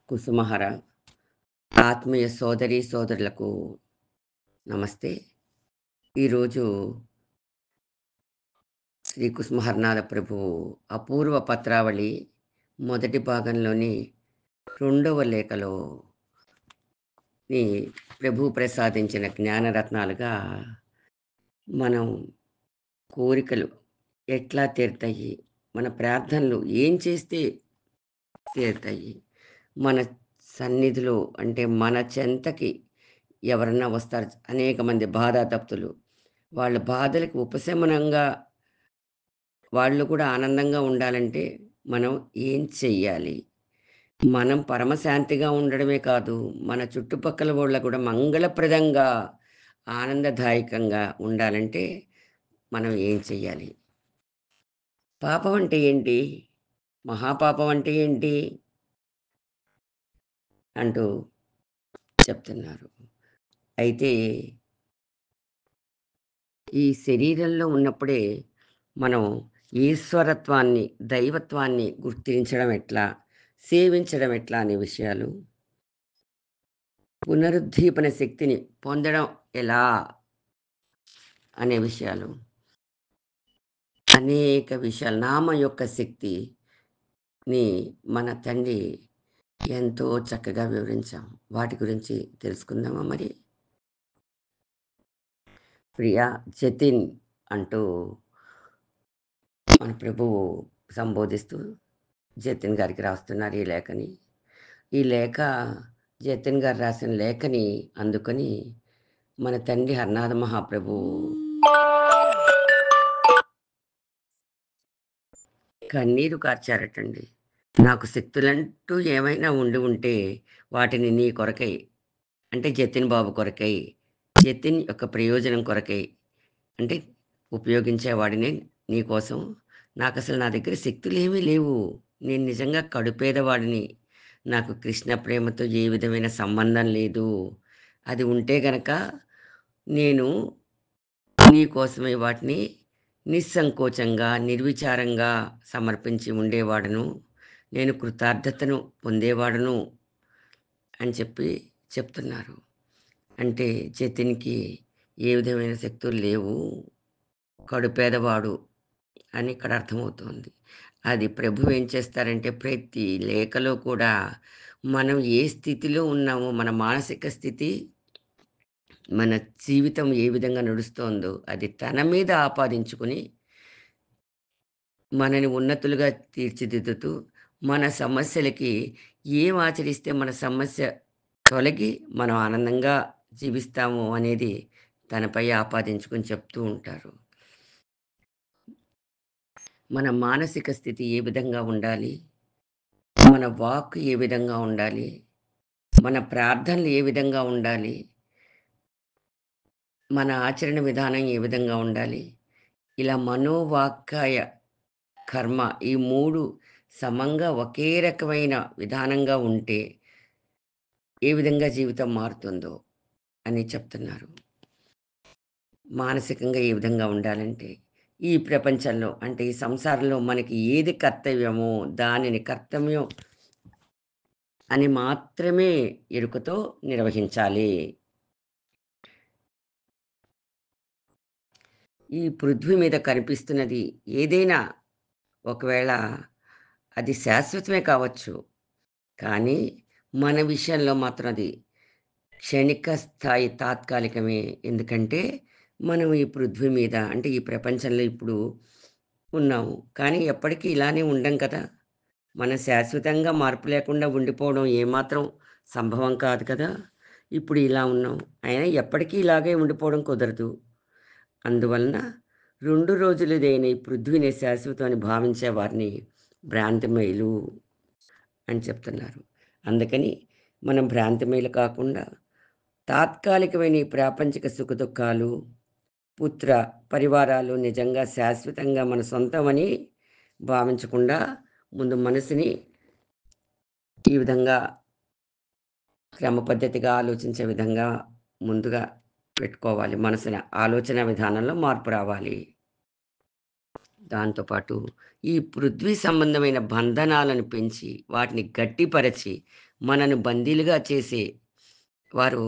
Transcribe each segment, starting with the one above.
కుసుమహర ఆత్మీయ సోదరి సోదరులకు నమస్తే. ఈరోజు శ్రీ కుసుమహరనాథ ప్రభు అపూర్వ పత్రావళి మొదటి భాగంలోని రెండవ లేఖలో ని ప్రభు ప్రసాదించిన జ్ఞానరత్నాలుగా మనం కోరికలు ఎట్లా తీరుతాయి, మన ప్రార్థనలు ఏం చేస్తే తీరుతాయి, మన సన్నిధిలో అంటే మన చెంతకి ఎవరన్నా వస్తారు అనేక మంది బాధాతప్తులు, వాళ్ళ బాధలకు ఉపశమనంగా వాళ్ళు కూడా ఆనందంగా ఉండాలంటే మనం ఏం చెయ్యాలి? మనం పరమశాంతిగా ఉండడమే కాదు, మన చుట్టుపక్కల వాళ్ళకు కూడా మంగళప్రదంగా, ఆనందదాయకంగా ఉండాలంటే మనం ఏం చెయ్యాలి? పాపం అంటే ఏంటి? మహాపాపం అంటే ఏంటి? అంటూ చెప్తున్నారు. అయితే ఈ శరీరంలో ఉన్నప్పుడే మనం ఈశ్వరత్వాన్ని, దైవత్వాన్ని గుర్తించడం ఎట్లా? సేవించడం ఎట్లా అనే విషయాలు, పునరుద్దీపన శక్తిని పొందడం ఎలా అనే విషయాలు, అనేక విషయాలు నామ యొక్క శక్తిని మన తండ్రి ఎంతో చక్కగా వివరించాం. వాటి గురించి తెలుసుకుందామా మరి? ప్రియా జతిన్ అంటూ మన ప్రభువు సంబోధిస్తూ జతిన్ గారికి రాస్తున్నారు ఈ లేఖని. ఈ లేఖ జతిన్ గారు రాసిన లేఖని అందుకొని మన తండ్రి హరనాథ మహాప్రభు కన్నీరు కార్చారటండి. నాకు శక్తులంటూ ఏమైనా ఉండి ఉంటే వాటిని నీ కొరకై, అంటే జతిన్ బాబు కొరకై, జతిన్ యొక్క ప్రయోజనం కొరకై, అంటే ఉపయోగించేవాడిని నీకోసం. నాకసలు నా దగ్గర శక్తులేమీ లేవు. నేను నిజంగా కడుపేదవాడిని. నాకు కృష్ణ ప్రేమతో ఏ విధమైన సంబంధం లేదు. అది ఉంటే గనక నేను నీకోసమే వాటిని నిస్సంకోచంగా, నిర్విచారంగా సమర్పించి ఉండేవాడను. నేను కృతార్థతను పొందేవాడను అని చెప్పి చెప్తున్నారు. అంటే జతిన్‌కి ఏ విధమైన శక్తులు లేవు. కడుపేదవాడు అని ఇక్కడ అర్థమవుతోంది. అది ప్రభువు ఏం చేస్తారంటే ప్రతి లేఖలో కూడా మనం ఏ స్థితిలో ఉన్నామో, మన మానసిక స్థితి, మన జీవితం ఏ విధంగా నడుస్తోందో అది తన మీద ఆపాదించుకొని మనని ఉన్నతులుగా తీర్చిదిద్దుతూ, మన సమస్యలకి ఏం ఆచరిస్తే మన సమస్య తొలగి మనం ఆనందంగా జీవిస్తాము అనేది తనపై ఆపాదించుకొని చెప్తూ ఉంటారు. మన మానసిక స్థితి ఏ విధంగా ఉండాలి? మన వాక్ ఏ విధంగా ఉండాలి? మన ప్రార్థనలు ఏ విధంగా ఉండాలి? మన ఆచరణ విధానం ఏ విధంగా ఉండాలి? ఇలా మనోవాక్కాయ కర్మ ఈ 3 సమంగా ఒకే రకమైన విధానంగా ఉంటే ఏ విధంగా జీవితం మారుతుందో అని చెప్తున్నారు. మానసికంగా ఏ విధంగా ఉండాలంటే, ఈ ప్రపంచంలో అంటే ఈ సంసారంలో మనకి ఏది కర్తవ్యమో దానిని కర్తవ్యం అని మాత్రమే ఎరుకతో నిర్వహించాలి. ఈ పృథ్వీ మీద కనిపిస్తున్నది ఏదైనా ఒకవేళ అది శాశ్వతమే కావచ్చు. కానీ మన విషయంలో మాత్రం అది క్షణిక స్థాయి తాత్కాలికమే. ఎందుకంటే మనం ఈ పృథ్వీ మీద అంటే ఈ ప్రపంచంలో ఇప్పుడు ఉన్నాము. కానీ ఎప్పటికీ ఇలానే ఉండం కదా! మనం శాశ్వతంగా మార్పు లేకుండా ఉండిపోవడం ఏమాత్రం సంభవం కాదు కదా! ఇప్పుడు ఇలా ఉన్నాం. అయినా ఎప్పటికీ ఇలాగే ఉండిపోవడం కుదరదు. అందువలన 2 రోజులదైన ఈ పృథ్వీని శాశ్వతం అని భావించే వారిని భ్రాంతిమయులు అని చెప్తున్నారు. అందుకని మనం భ్రాంతిమయులు కాకుండా తాత్కాలికమైన ఈ ప్రాపంచిక సుఖదుఖాలు, పుత్ర, పరివారాలు నిజంగా శాశ్వతంగా మన సొంతమని భావించకుండా ముందు మనసుని ఈ విధంగా క్రమ పద్ధతిగా ఆలోచించే విధంగా ముందుగా పెట్టుకోవాలి. మనసున ఆలోచన విధానంలో మార్పు రావాలి. దాంతో పాటు ఈ పృథ్వీ సంబంధమైన బంధనాలను పెంచి, వాటిని గట్టిపరచి, మనను బందీలుగా చేసే వారు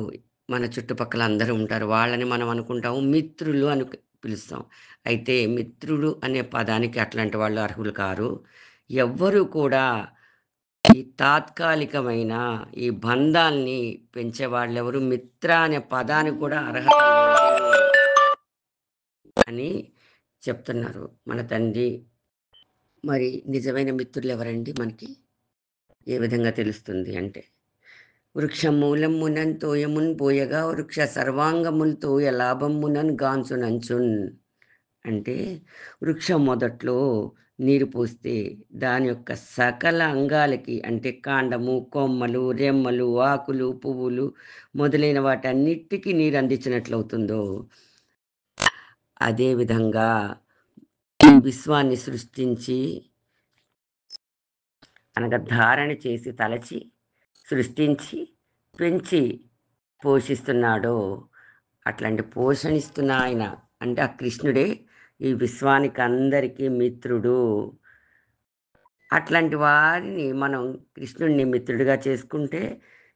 మన చుట్టుపక్కల అందరూ ఉంటారు. వాళ్ళని మనం అనుకుంటాము మిత్రులు అని పిలుస్తాం. అయితే మిత్రుడు అనే పదానికి అట్లాంటి వాళ్ళు అర్హులు కారు. ఎవ్వరు కూడా ఈ తాత్కాలికమైన ఈ బంధాల్ని పెంచేవాళ్ళెవరు మిత్ర అనే పదానికి కూడా అర్హత లేదు అని చెప్తున్నారు మన తండ్రి. మరి నిజమైన మిత్రులెవరండి మనకి? ఏ విధంగా తెలుస్తుంది అంటే, వృక్షమూలమునన్ తోయమున్ పోయగా వృక్ష సర్వాంగముల్ తోయ లాభమునన్ గాంచునంచున్. అంటే వృక్షం మొదట్లో నీరు పోస్తే దాని యొక్క సకల అంగాలకి అంటే కాండము, కొమ్మలు, రెమ్మలు, ఆకులు, పువ్వులు మొదలైన వాటన్నిటికీ నీరు అందించినట్లవుతుందో, అదే విధంగా ఈ విశ్వాన్ని సృష్టించి అనగా ధారణ చేసి తలచి, సృష్టించి, పెంచి పోషిస్తున్నాడో, అట్లాంటి పోషణిస్తున్న ఆయన అంటే ఆ కృష్ణుడే ఈ విశ్వానికి అందరికీ మిత్రుడు. అట్లాంటి వారిని మనం కృష్ణుడిని మిత్రుడిగా చేసుకుంటే,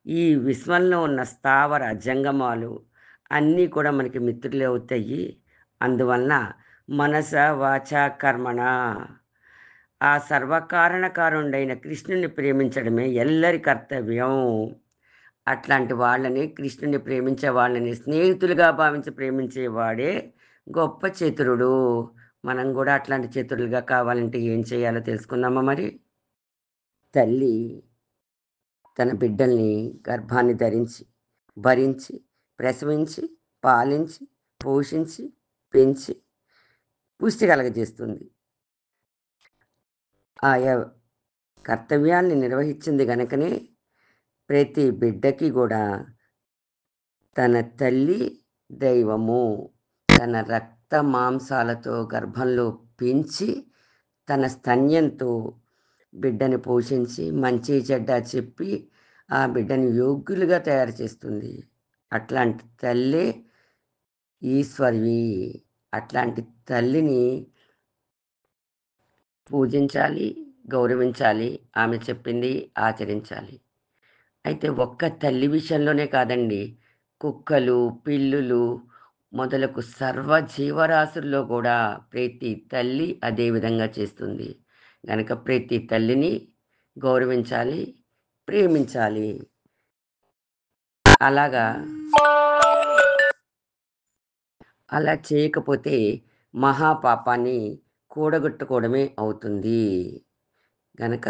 ఈ విశ్వంలో ఉన్న స్థావర జంగమాలు అన్నీ కూడా మనకి మిత్రులే అవుతాయి. అందువలన మనస, వాచ, కర్మణ ఆ సర్వకారణకారుడైన కృష్ణుడిని ప్రేమించడమే ఎల్లరి కర్తవ్యం. అట్లాంటి వాళ్ళని కృష్ణుడిని ప్రేమించే వాళ్ళని స్నేహితులుగా భావించి ప్రేమించేవాడే గొప్ప చతురుడు. మనం కూడా అట్లాంటి చతురులుగా కావాలంటే ఏం చేయాలో తెలుసుకుందామా మరి? తల్లి తన బిడ్డల్ని గర్భాన్ని ధరించి, భరించి, ప్రసవించి, పాలించి, పోషించి, పెంచి, పుష్టి కలగజేస్తుంది. ఆయా కర్తవ్యాల్ని నిర్వహించింది గనకనే ప్రతి బిడ్డకి గూడా తన తల్లి దైవము. తన రక్త మాంసాలతో గర్భంలో పెంచి, తన స్తన్యంతో బిడ్డని పోషించి, మంచి చెడ్డ చెప్పి, ఆ బిడ్డని యోగ్యులుగా తయారు చేస్తుంది. అట్లాంటి తల్లే ఈశ్వరి. అట్లాంటి తల్లిని పూజించాలి, గౌరవించాలి. ఆమె చెప్పింది ఆచరించాలి. అయితే ఒక్క తల్లి విషయంలోనే కాదండి. కుక్కలు, పిల్లులు మొదలగు సర్వ జీవరాశుల్లో కూడా ప్రతి తల్లి అదే విధంగా చేస్తుంది. గనక ప్రతి తల్లిని గౌరవించాలి, ప్రేమించాలి. అలాగా అలా చేయకపోతే మహాపాపాన్ని కూడగట్టుకోవడమే అవుతుంది. గనక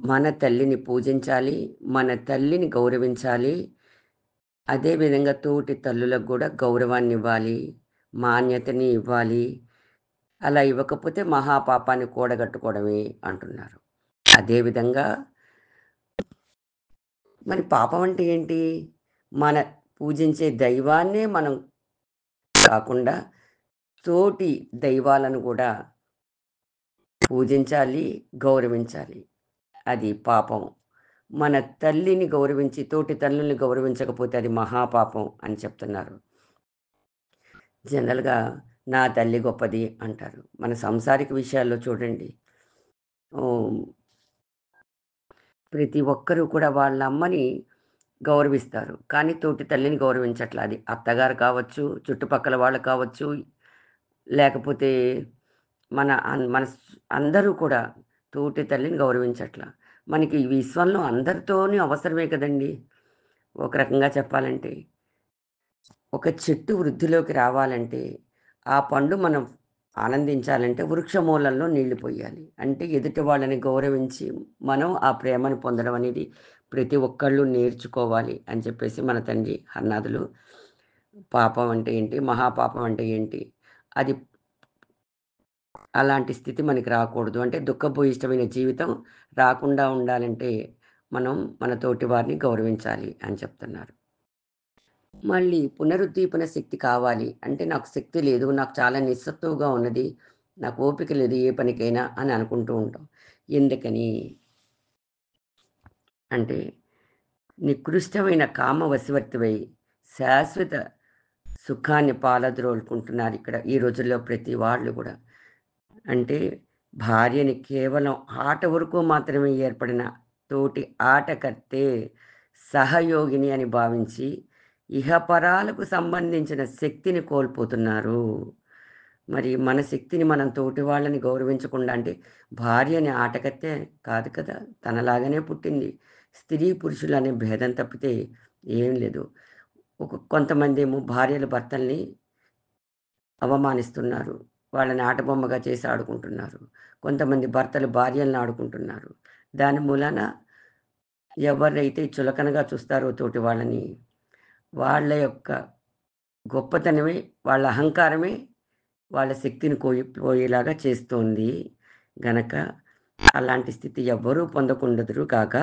మన తల్లిని పూజించాలి, మన తల్లిని గౌరవించాలి. అదే విధంగా తోటి తల్లులకు గూడా గౌరవాన్నివ్వాలి, మాన్యతని ఇవ్వాలి. అలా ఇవ్వకపోతే మహాపాపాన్ని కూడగట్టుకోవడమే అంటున్నారు. అదే విధంగా మరి పాపం అంటే ఏంటి? మన పూజించే దైవాన్నే మనం కాకుండా తోటి దైవాలను గూడా పూజించాలి, గౌరవించాలి. అది పాపం. మన తల్లిని గౌరవించి తోటి తల్లుల్ని గౌరవించకపోతే అది మహాపాపం అని చెప్తున్నారు. జనరల్‌గా నా తల్లి గొప్పది అంటారు. మన సాంసారిక విషయాల్లో చూడండి. ఓహ్! ప్రతి ఒక్కరు కూడా వాళ్ళ అమ్మని గౌరవిస్తారు. కానీ తోటి తల్లిని గౌరవించట్ల. అది అత్తగారు కావచ్చు, చుట్టుపక్కల వాళ్ళు కావచ్చు, లేకపోతే మన అందరూ కూడా తోటి తల్లిని గౌరవించట్ల. మనకి ఈ విశ్వంలో అందరితోని అవసరమే కదండీ! ఒక రకంగా చెప్పాలంటే. ఒక చెట్టు వృద్ధిలోకి రావాలంటే, ఆ పండు మనం ఆనందించాలంటే వృక్ష మూలంలో నీళ్లు పొయ్యాలి. అంటే ఎదుటి వాళ్ళని గౌరవించి, మనం ఆ ప్రేమను పొందడం అనేది ప్రతి ఒక్కళ్ళు నేర్చుకోవాలి అని చెప్పేసి మన తండ్రి హన్నాదులు. పాపం అంటే ఏంటి? మహాపాపం అంటే ఏంటి? అది అలాంటి స్థితి మనకి రాకూడదు. అంటే దుఃఖభూయిష్టమైన జీవితం రాకుండా ఉండాలంటే, మనం మన తోటి వారిని గౌరవించాలి అని చెప్తున్నారు. మళ్ళీ పునరుద్దీపన శక్తి కావాలి. అంటే నాకు శక్తి లేదు. నాకు చాలా నిస్సత్తువగా ఉన్నది. నాకు ఓపిక లేదు ఏ పనికైనా అని అనుకుంటూ ఉంటాం. ఎందుకని? అంటే నికృష్టమైన కామ వశవర్తివై శాశ్వత సుఖాన్ని పాలద్రోలుకుంటున్నారు ఇక్కడ ఈ రోజుల్లో ప్రతి వాళ్ళు గూడా. అంటే భార్యని కేవలం ఆట వరకు మాత్రమే ఏర్పడిన తోటి ఆటకత్తే, సహయోగిని అని భావించి ఇహపరాలకు సంబంధించిన శక్తిని కోల్పోతున్నారు. మరి మన శక్తిని మనం తోటి వాళ్ళని గౌరవించకుండా అంటే భార్య అనే ఆటకత్తే కాదు కదా! తనలాగానే పుట్టింది. స్త్రీ, పురుషులు అనే భేదం తప్పితే ఏం లేదు. కొంతమందేమో భార్యలు భర్తల్ని అవమానిస్తున్నారు. వాళ్ళని ఆటబొమ్మగా చేసి ఆడుకుంటున్నారు. కొంతమంది భర్తలు భార్యలను ఆడుకుంటున్నారు. దాని మూలాన ఎవరైతే చులకనగా చూస్తారో తోటి వాళ్ళని, వాళ్ళ యొక్క గొప్పతనమే, వాళ్ళ అహంకారమే వాళ్ళ శక్తిని కోల్పోయేలాగా చేస్తోంది. గనక అలాంటి స్థితి ఎవ్వరూ పొందకుండదురు కాక,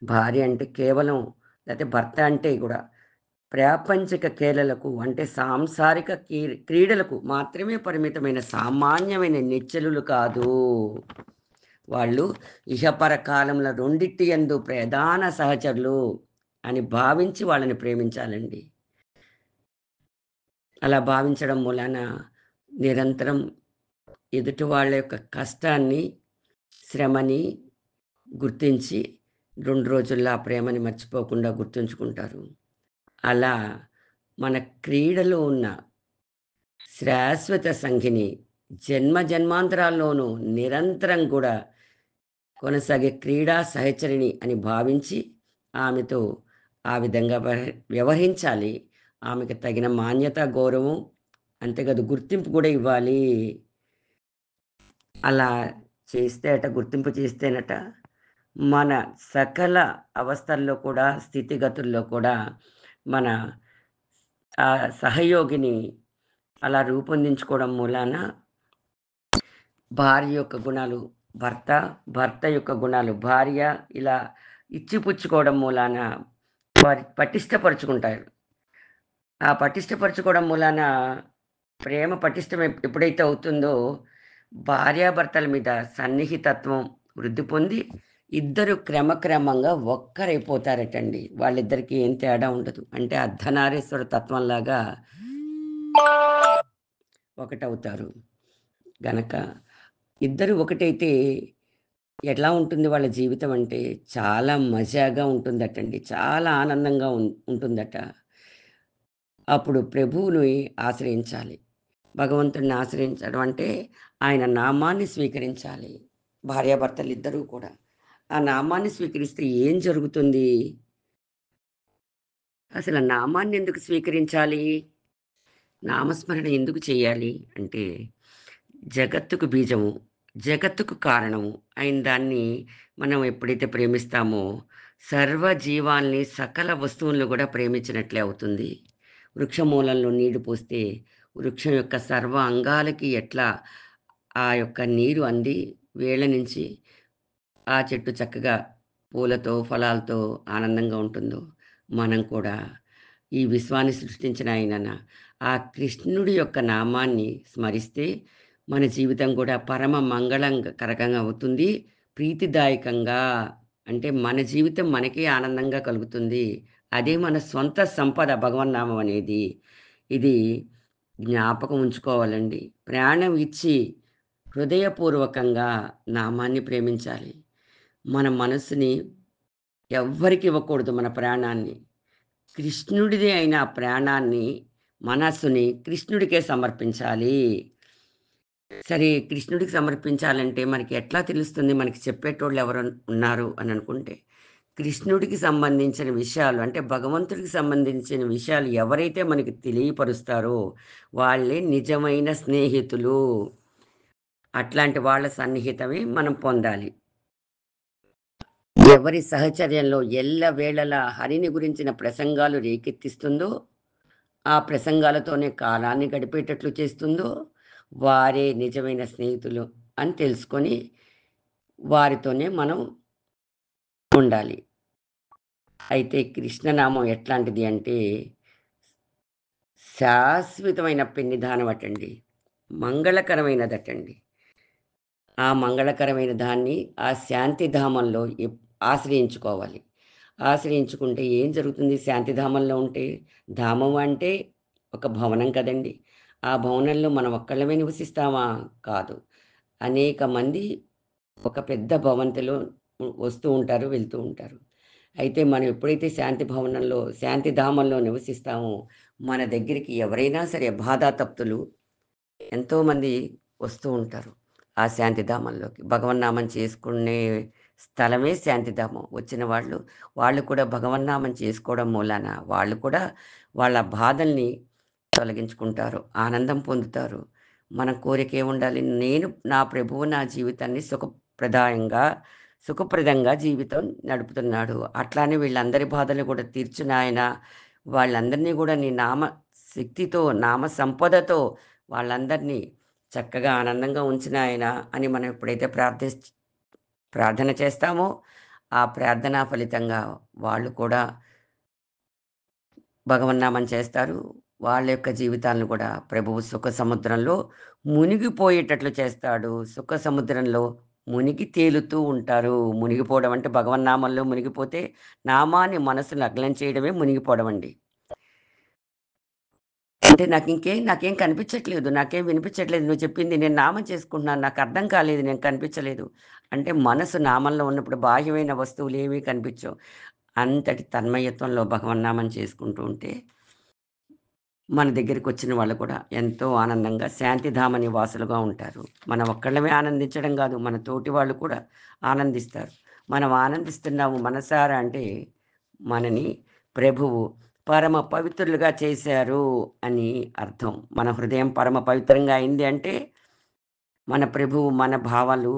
భార్య అంటే కేవలం లేతే భర్త అంటే గూడా ప్రాపంచిక కేలలకు అంటే సాంసారిక క్రీడలకు మాత్రమే పరిమితమైన సామాన్యమైన నెచ్చెలులు కాదు. వాళ్ళు ఇహపర కాలముల రెండిటి యందు ప్రధాన సహచరులు అని భావించి వాళ్ళని ప్రేమించాలండి. అలా భావించడం మూలాన నిరంతరం ఎదుటి వాళ్ళ యొక్క కష్టాన్ని, శ్రమని గుర్తించి 2 రోజుల్లో ఆ ప్రేమని మర్చిపోకుండా గుర్తుంచుకుంటారు. అలా మన క్రీడలో ఉన్న శాశ్వత సంఘిని జన్మ జన్మాంతరాల్లోనూ నిరంతరం కూడా కొనసాగే క్రీడా సహచరిణి అని భావించి ఆమెతో ఆ విధంగా వ్యవహరించాలి. ఆమెకు తగిన మాన్యత, గౌరవం అంతేకాదు గుర్తింపు కూడా ఇవ్వాలి. అలా చేస్తేట గుర్తింపు చేస్తేనట మన సకల అవస్థల్లో కూడా, స్థితిగతుల్లో కూడా మన సహయోగిని అలా రూపొందించుకోవడం మూలాన భార్య యొక్క గుణాలు భర్త, భర్త యొక్క గుణాలు భార్య ఇలా ఇచ్చిపుచ్చుకోవడం మూలాన పటిష్టపరుచుకుంటారు. ఆ పటిష్టపరుచుకోవడం మూలాన ప్రేమ పటిష్టం ఎప్పుడైతే అవుతుందో, భార్యాభర్తల మీద సన్నిహితత్వం వృద్ధి పొంది, ఇద్దరు క్రమక్రమంగా ఒక్కరైపోతారటండి. వాళ్ళిద్దరికీ ఏం తేడా ఉండదు. అంటే అర్ధనారీశ్వర తత్వంలాగా ఒకటవుతారు. గనక ఇద్దరు ఒకటైతే ఎట్లా ఉంటుంది వాళ్ళ జీవితం అంటే, చాలా మజాగా ఉంటుందటండి. చాలా ఆనందంగా ఉంటుందట. అప్పుడు ప్రభువుని ఆశ్రయించాలి. భగవంతుడిని ఆశ్రయించడం అంటే, ఆయన నామాన్ని స్వీకరించాలి. భార్యాభర్తలిద్దరూ కూడా. ఆ నామాన్ని స్వీకరిస్తే ఏం జరుగుతుంది? అసలు ఆ నామాన్ని ఎందుకు స్వీకరించాలి? నామస్మరణ ఎందుకు చేయాలి? అంటే, జగత్తుకు బీజము, జగత్తుకు కారణము అయిన దాన్ని మనం ఎప్పుడైతే ప్రేమిస్తామో, సర్వజీవాల్ని, సకల వస్తువులను గూడా ప్రేమించినట్లే అవుతుంది. వృక్షమూలంలో నీళ్లు పోస్తే, వృక్షం యొక్క సర్వ అంగాలకి ఎట్లా ఆ యొక్క నీరు అంది వేళ్ళ నుంచి ఆ చెట్టు చక్కగా పూలతో, ఫలాలతో ఆనందంగా ఉంటుందో, మనం కూడా ఈ విశ్వాన్ని సృష్టించిన ఆయనన ఆ కృష్ణుడి యొక్క నామాన్ని స్మరిస్తే, మన జీవితం కూడా పరమ మంగళంకరంగా అవుతుంది. ప్రీతిదాయకంగా అంటే మన జీవితం మనకే ఆనందంగా కలుగుతుంది. అదే మన సొంత సంపద భగవన్నామం అనేది. ఇది జ్ఞాపకం ఉంచుకోవాలండి. ప్రాణం ఇచ్చి హృదయపూర్వకంగా నామాన్ని ప్రేమించాలి. మన మనసుని ఎవ్వరికి ఇవ్వకూడదు మన ప్రాణాన్ని. కృష్ణుడిదే అయిన ఆ ప్రాణాన్ని, మనస్సుని కృష్ణుడికే సమర్పించాలి. సరే కృష్ణుడికి సమర్పించాలంటే మనకి ఎట్లా తెలుస్తుంది? మనకి చెప్పేటోళ్ళు ఎవరు ఉన్నారు అని అనుకుంటే, కృష్ణుడికి సంబంధించిన విషయాలు అంటే భగవంతుడికి సంబంధించిన విషయాలు ఎవరైతే మనకి తెలియపరుస్తారో వాళ్ళే నిజమైన స్నేహితులు. అట్లాంటి వాళ్ళ సన్నిహితమే మనం పొందాలి. ఎవరి సహచర్యంలో ఎల్లవేళలా హరిని గురించిన ప్రసంగాలు రేకెత్తిస్తుందో, ఆ ప్రసంగాలతోనే కాలాన్ని గడిపేటట్లు చేస్తుందో, వారే నిజమైన స్నేహితులు అని తెలుసుకొని, వారితోనే మనం ఉండాలి. అయితే కృష్ణనామం ఎట్లాంటిది అంటే, శాశ్వతమైన పెన్నిధానం అటండి. మంగళకరమైనదటండి. ఆ మంగళకరమైన దాన్ని ఆ శాంతిధామంలో ఆశ్రయించుకోవాలి. ఆశ్రయించుకుంటే ఏం జరుగుతుంది శాంతిధామంలో ఉంటే? ధామం అంటే ఒక భవనం కదండీ! ఆ భవనంలో మనం ఒక్కళ్ళమే నివసిస్తామా? కాదు. అనేక మంది ఒక పెద్ద భవంతిలో వస్తూ ఉంటారు, వెళ్తూ ఉంటారు. అయితే మనం ఎప్పుడైతే శాంతి భవనంలో, శాంతిధామంలో నివసిస్తామో, మన దగ్గరికి ఎవరైనా సరే బాధాతప్తులు ఎంతోమంది వస్తూ ఉంటారు. ఆ శాంతిధామంలోకి. భగవన్నామం చేసుకునే స్థలమే శాంతిధామం. వచ్చిన వాళ్ళు, వాళ్ళు కూడా భగవన్నామం చేసుకోవడం మూలాన వాళ్ళు కూడా వాళ్ళ బాధల్ని తొలగించుకుంటారు. ఆనందం పొందుతారు. మన కోరికేముండాలి? నేను నా ప్రభువు నా జీవితాన్ని సుఖప్రదంగా జీవితం నడుపుతున్నాడు. అట్లానే వీళ్ళందరి బాధలు కూడా తీర్చు నాయనా. వాళ్ళందరినీ గూడా నీ నామ శక్తితో, నామ సంపదతో వాళ్ళందరినీ చక్కగా ఆనందంగా ఉంచు నాయనా అని మనం ఎప్పుడైతే ప్రార్థన చేస్తామో, ఆ ప్రార్థనా ఫలితంగా వాళ్ళు కూడా భగవన్నామం చేస్తారు. వాళ్ళ యొక్క జీవితాలను కూడా ప్రభువు సుఖ సముద్రంలో మునిగిపోయేటట్లు చేస్తాడు. సుఖ సముద్రంలో మునిగి తేలుతూ ఉంటారు. మునిగిపోవడం అంటే భగవన్నామంలో మునిగిపోతే నామాన్ని మనసు లగ్నం చేయడమే మునిగిపోవడం అండి. అంటే నాకేం కనిపించట్లేదు. నాకేం వినిపించట్లేదు. నువ్వు చెప్పింది నేను నామం చేసుకుంటున్నాను. నాకు అర్థం కాలేదు. నేను కనిపించలేదు. అంటే మనసు నామంలో ఉన్నప్పుడు బాహ్యమైన వస్తువులేవి కనిపించవు. అంతటి తన్మయత్వంలో భగవన్నామం చేసుకుంటూ ఉంటే మన దగ్గరికొచ్చిన వాళ్ళు కూడా ఎంతో ఆనందంగా శాంతిధామ నివాసులుగా ఉంటారు. మనం ఒక్కళ్ళమే ఆనందించడం గాదు, మన తోటి వాళ్ళు కూడా ఆనందిస్తారు. మనం ఆనందిస్తున్నాము మనసారా అంటే, మనని ప్రభువు పరమ పవిత్రులుగా చేశారు అని అర్థం. మన హృదయం పరమ పవిత్రంగా అయింది అంటే, మన ప్రభువు మన భావాలు,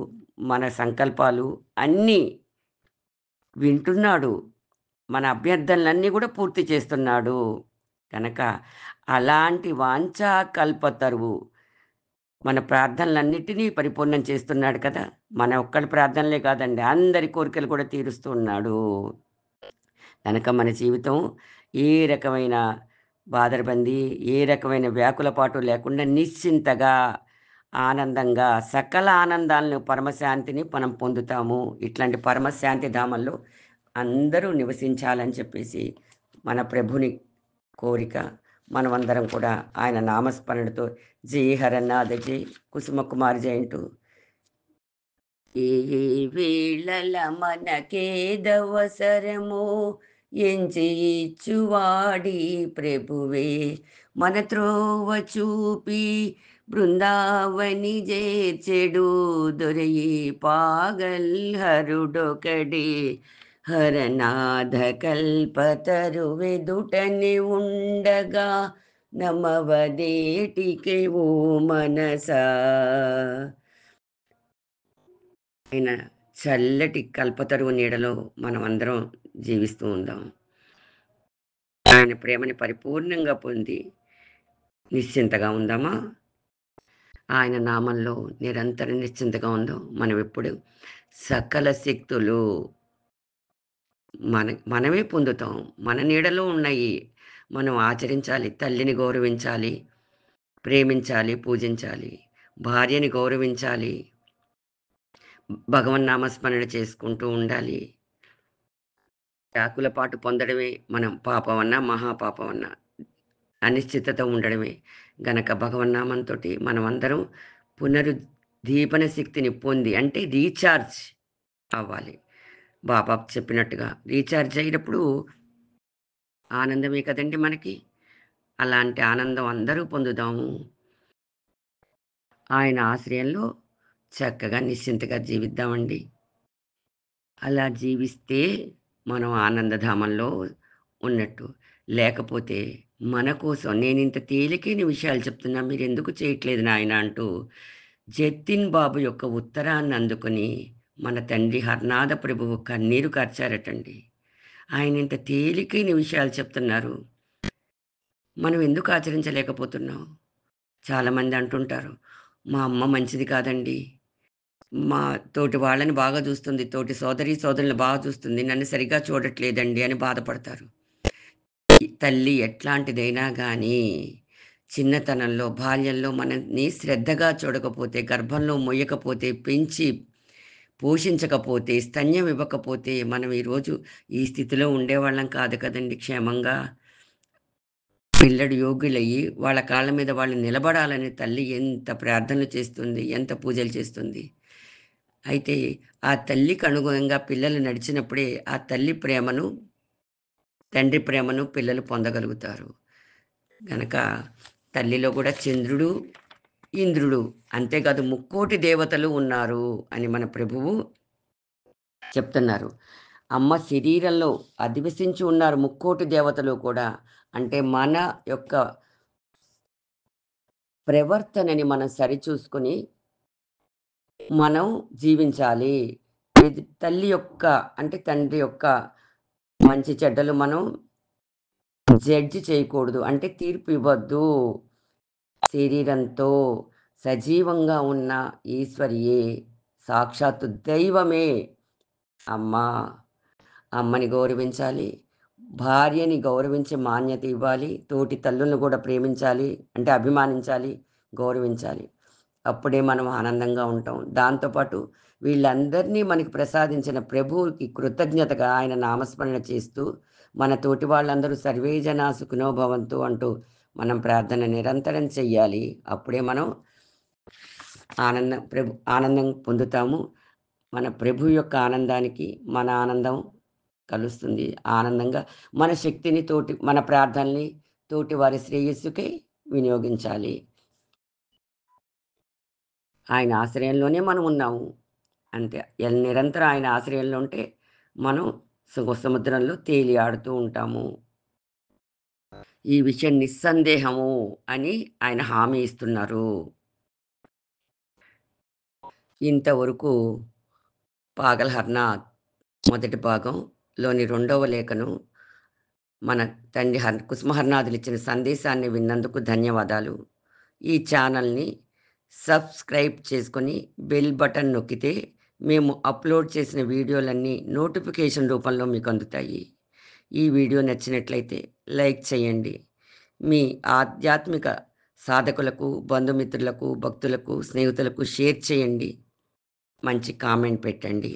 మన సంకల్పాలు అన్నీ వింటున్నాడు. మన అభ్యర్థనలన్నీ గూడా పూర్తి చేస్తున్నాడు. కనుక అలాంటి వాంఛా కల్పతరువు మన ప్రార్థనలన్నిటినీ పరిపూర్ణం చేస్తున్నాడు కదా! మన ఒక్కడి ప్రార్థనలే కాదండి. అందరి కోరికలు కూడా తీరుస్తూ ఉన్నాడు. కనుక మన జీవితం ఏ రకమైన బాధరబంది, ఏ రకమైన వ్యాకులపాటు లేకుండా నిశ్చింతగా, ఆనందంగా సకల ఆనందాలను, పరమశాంతిని మనం పొందుతాము. ఇట్లాంటి పరమశాంతి ధామంలో అందరూ నివసించాలని చెప్పేసి మన ప్రభుని కోరిక. మనమందరం కూడా ఆయన నామస్మరణతో జై హరనాథ జై, కుసుమ కుమార్ జై అంటూ ఏ ఏ వేళల మనకేదవసరమో ఎంచి ఇచ్చువాడి ప్రభువే మన త్రోవ చూపి బృందావని చేర్చెడు దొరయి పాగల్ హరుడొకడే హరనాథ కల్పతరు వెదుటని ఉండగా నమవదేటికి ఓ మనసా ఆయన చల్లటి కల్పతరువు నీడలో మనమందరం జీవిస్తూ ఉందాం. ఆయన ప్రేమని పరిపూర్ణంగా పొంది నిశ్చింతగా ఉందామా? ఆయన నామంలో నిరంతరం నిశ్చింతగా ఉందాం. మనమెప్పుడు సకల శక్తులు మనమే పొందుతాం. మన నీడలో ఉన్నాయి. మనం ఆచరించాలి. తల్లిని గౌరవించాలి, ప్రేమించాలి, పూజించాలి. భార్యని గౌరవించాలి. భగవన్నామస్మరణ చేసుకుంటూ ఉండాలి. వ్యాకులపాటు పొందడమే మనం పాపమన్నా, మహాపాపమన్నా అనిశ్చితత ఉండడమే. గనక భగవన్నామంతోటి మనమందరం పునరుద్దీపన శక్తిని పొంది అంటే రీచార్జ్ అవ్వాలి. బాబా చెప్పినట్టుగా రీచార్జ్ అయినప్పుడు ఆనందమే కదండీ మనకి. అలాంటి ఆనందం అందరూ పొందుదాము. ఆయన ఆశ్రయంలో చక్కగా నిశ్చింతగా జీవిద్దామండి. అలా జీవిస్తే మనం ఆనందధామంలో ఉన్నట్టు. లేకపోతే మన కోసం నేనింత తేలికైన విషయాలు చెప్తున్నా మీరెందుకు చేయట్లేదు నాయనా అంటూ జతిన్ బాబు యొక్క ఉత్తరాన్ని అందుకొని మన తండ్రి హర్నాథ ప్రభువు కన్నీరు కార్చారటండి. ఆయన ఇంత తేలికైన విషయాలు చెప్తున్నారు. మనం ఎందుకు ఆచరించలేకపోతున్నాం? చాలామంది అంటుంటారు, మా అమ్మ మంచిది కాదండి. మా తోటి వాళ్ళని బాగా చూస్తుంది. తోటి సోదరులను బాగా చూస్తుంది. నన్ను సరిగ్గా చూడట్లేదండి అని బాధపడతారు. ఈ తల్లి ఎట్లాంటిదైనా గానీ, చిన్నతనంలో, బాల్యంలో మనల్ని శ్రద్ధగా చూడకపోతే, గర్భంలో మొయ్యకపోతే, పెంచి పోషించకపోతే, స్తన్యం ఇవ్వకపోతే, మనం ఈరోజు ఈ స్థితిలో ఉండేవాళ్ళం కాదు కదండీ క్షేమంగా. పిల్లడు యోగ్యులయ్యి వాళ్ళ కాళ్ళ మీద వాళ్ళు నిలబడాలని తల్లి ఎంత ప్రార్థనలు చేస్తుంది, ఎంత పూజలు చేస్తుంది. అయితే ఆ తల్లికి అనుగుణంగా పిల్లలు నడిచినప్పుడే ఆ తల్లి ప్రేమను, తండ్రి ప్రేమను పిల్లలు పొందగలుగుతారు. గనక తల్లిలో కూడా చంద్రుడు, ఇంద్రుడు అంతేకాదు ముక్కోటి దేవతలు ఉన్నారు అని మన ప్రభువు చెప్తున్నారు. అమ్మ శరీరంలో అధివసించి ఉన్నారు ముక్కోటి దేవతలు కూడా. అంటే మన యొక్క ప్రవర్తనని మనం సరిచూసుకొని మనం జీవించాలి. తల్లి యొక్క అంటే తండ్రి యొక్క మంచి చెడ్డలు మనం జడ్జి చేయకూడదు. అంటే తీర్పు ఇవ్వద్దు. శరీరంతో సజీవంగా ఉన్న ఈశ్వరియే, సాక్షాత్తు దైవమే అమ్మ. అమ్మని గౌరవించాలి. భార్యని గౌరవించే మాన్యత ఇవ్వాలి. తోటి తల్లులను కూడా ప్రేమించాలి. అంటే అభిమానించాలి, గౌరవించాలి. అప్పుడే మనం ఆనందంగా ఉంటాం. దాంతో పాటు వీళ్ళందరినీ మనకి ప్రసాదించిన ప్రభువుకి కృతజ్ఞతగా ఆయన నామస్మరణ చేస్తూ, మన తోటి వాళ్ళందరూ సర్వే జనా సుఖినో భవంతు అంటూ మనం ప్రార్థన నిరంతరం చెయ్యాలి. అప్పుడే మనం ఆనందం పొందుతాము. మన ప్రభు యొక్క ఆనందానికి మన ఆనందం కలుస్తుంది. ఆనందంగా మన శక్తిని మన ప్రార్థనని తోటి వారి శ్రేయస్సుకై వినియోగించాలి. ఆయన ఆశ్రయంలోనే మనం ఉన్నాము. అంతే. నిరంతరం ఆయన ఆశ్రయంలో ఉంటే మనం సముద్రంలో తేలియాడుతూ ఉంటాము. ఈ విషయం నిస్సందేహము అని ఆయన హామీ ఇస్తున్నారు. ఇంతవరకు పాగల్‌హర్‌న మొదటి భాగంలోని రెండవ లేఖను మన తండ్రి కుసుమహర్నాథులు ఇచ్చిన సందేశాన్ని విన్నందుకు ధన్యవాదాలు. ఈ ఛానల్‌ని సబ్స్క్రైబ్ చేసుకొని బెల్ బటన్ నొక్కితే మేము అప్లోడ్ చేసిన వీడియోలన్నీ నోటిఫికేషన్ రూపంలో మీకు అందుతాయి. ఈ వీడియో నచ్చినట్లయితే లైక్ చేయండి. మీ ఆధ్యాత్మిక సాధకులకు, బంధుమిత్రులకు, భక్తులకు, స్నేహితులకు షేర్ చేయండి. మంచి కామెంట్ పెట్టండి.